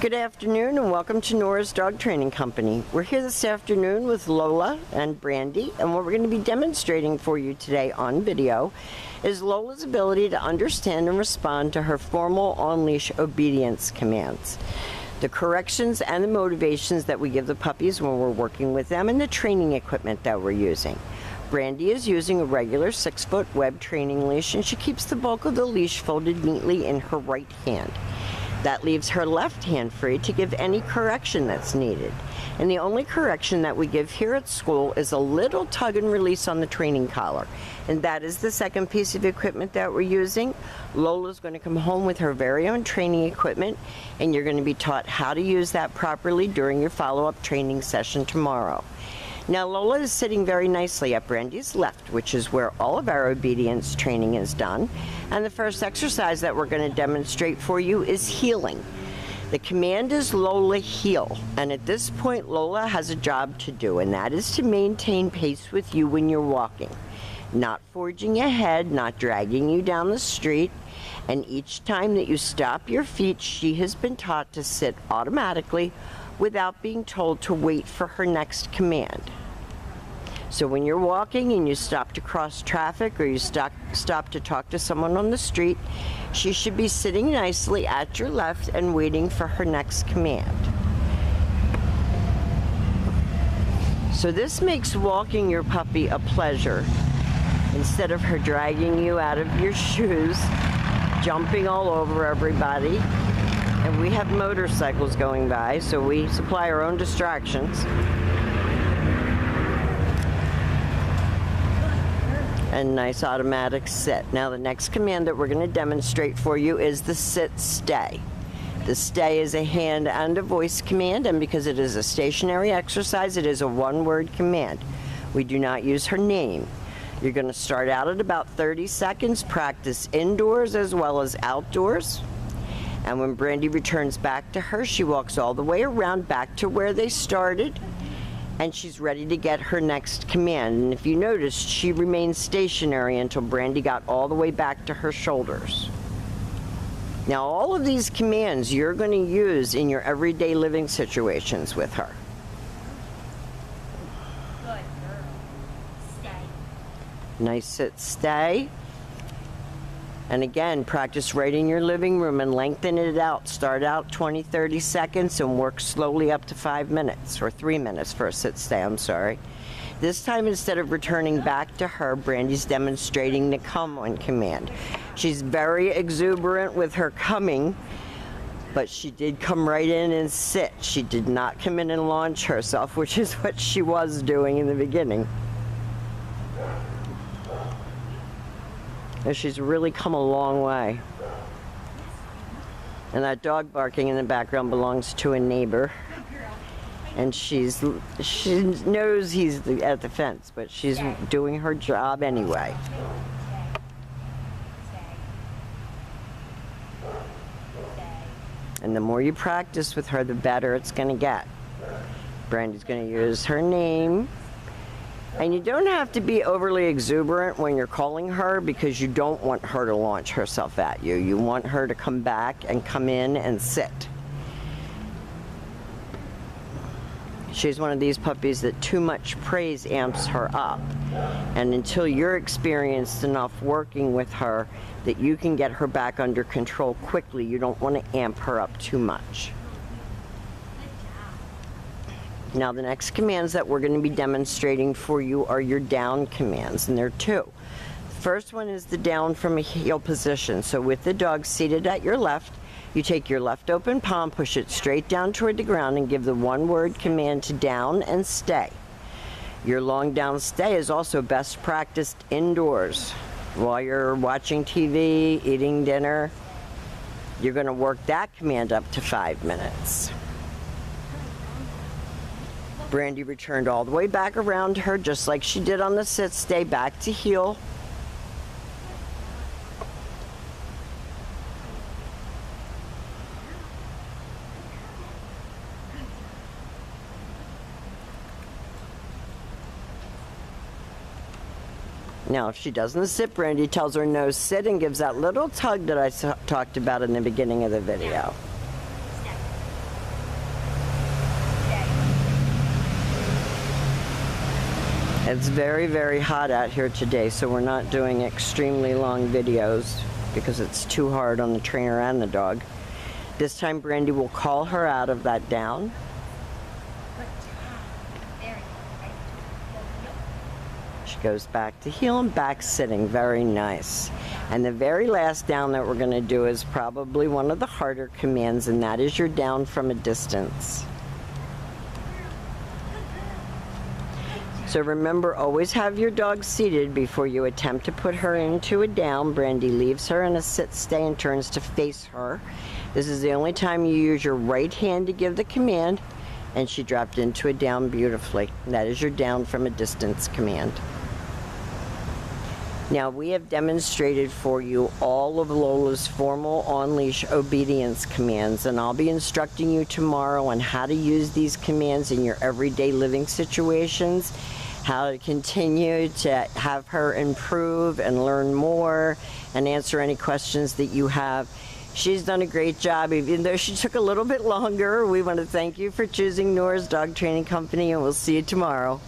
Good afternoon and welcome to Nora's Dog Training Company. We're here this afternoon with Lola and Brandy, and what we're going to be demonstrating for you today on video is Lola's ability to understand and respond to her formal on-leash obedience commands. The corrections and the motivations that we give the puppies when we're working with them, and the training equipment that we're using. Brandy is using a regular 6-foot web training leash, and she keeps the bulk of the leash folded neatly in her right hand. That leaves her left hand free to give any correction that's needed. And the only correction that we give here at school is a little tug and release on the training collar. And that is the second piece of equipment that we're using. Lola's going to come home with her very own training equipment, and you're going to be taught how to use that properly during your follow-up training session tomorrow. Now Lola is sitting very nicely at Brandy's left, which is where all of our obedience training is done. And the first exercise that we're going to demonstrate for you is heeling. The command is Lola heel, and at this point Lola has a job to do, and that is to maintain pace with you when you're walking. Not forging ahead, not dragging you down the street, and each time that you stop your feet, she has been taught to sit automatically without being told to wait for her next command. So when you're walking and you stop to cross traffic or you stop to talk to someone on the street, she should be sitting nicely at your left and waiting for her next command. So this makes walking your puppy a pleasure instead of her dragging you out of your shoes, jumping all over everybody. And we have motorcycles going by, so we supply our own distractions. And nice automatic sit. Now the next command that we're going to demonstrate for you is the sit stay. The stay is a hand and a voice command, and because it is a stationary exercise, it is a one-word command. We do not use her name. You're going to start out at about 30 seconds, practice indoors as well as outdoors. And when Brandy returns back to her, she walks all the way around back to where they started, and she's ready to get her next command. And if you noticed, she remained stationary until Brandy got all the way back to her shoulders. Now, all of these commands you're going to use in your everyday living situations with her. Good girl. Stay. Nice sit, stay. And again, practice right in your living room and lengthen it out. Start out 20, 30 seconds and work slowly up to 5 minutes, or 3 minutes for a sit stay, I'm sorry. This time, instead of returning back to her, Brandy's demonstrating the come on command. She's very exuberant with her coming, but she did come right in and sit. She did not come in and launch herself, which is what she was doing in the beginning. And she's really come a long way. And that dog barking in the background belongs to a neighbor. And she knows he's at the fence, but she's doing her job anyway. And the more you practice with her, the better it's going to get. Brandy's going to use her name. And you don't have to be overly exuberant when you're calling her, because you don't want her to launch herself at you. You want her to come back and come in and sit. She's one of these puppies that too much praise amps her up. And until you're experienced enough working with her that you can get her back under control quickly, you don't want to amp her up too much. Now the next commands that we're going to be demonstrating for you are your down commands, and there are two. The first one is the down from a heel position. So with the dog seated at your left, you take your left open palm, push it straight down toward the ground, and give the one-word command to down and stay. Your long down stay is also best practiced indoors. While you're watching TV, eating dinner, you're going to work that command up to 5 minutes. Brandy returned all the way back around her, just like she did on the sit stay, back to heel. Now, if she doesn't sit, Brandy tells her no sit and gives that little tug that I talked about in the beginning of the video. It's very, very hot out here today, so we're not doing extremely long videos because it's too hard on the trainer and the dog. This time Brandy will call her out of that down. She goes back to heel and back sitting. Very nice. And the very last down that we're going to do is probably one of the harder commands, and that is your down from a distance. So remember, always have your dog seated before you attempt to put her into a down. Brandy leaves her in a sit stay and turns to face her. This is the only time you use your right hand to give the command, and she dropped into a down beautifully. That is your down from a distance command. Now, we have demonstrated for you all of Lola's formal on-leash obedience commands, and I'll be instructing you tomorrow on how to use these commands in your everyday living situations, how to continue to have her improve and learn more and answer any questions that you have. She's done a great job, even though she took a little bit longer. We want to thank you for choosing Nora's Dog Training Company, and we'll see you tomorrow.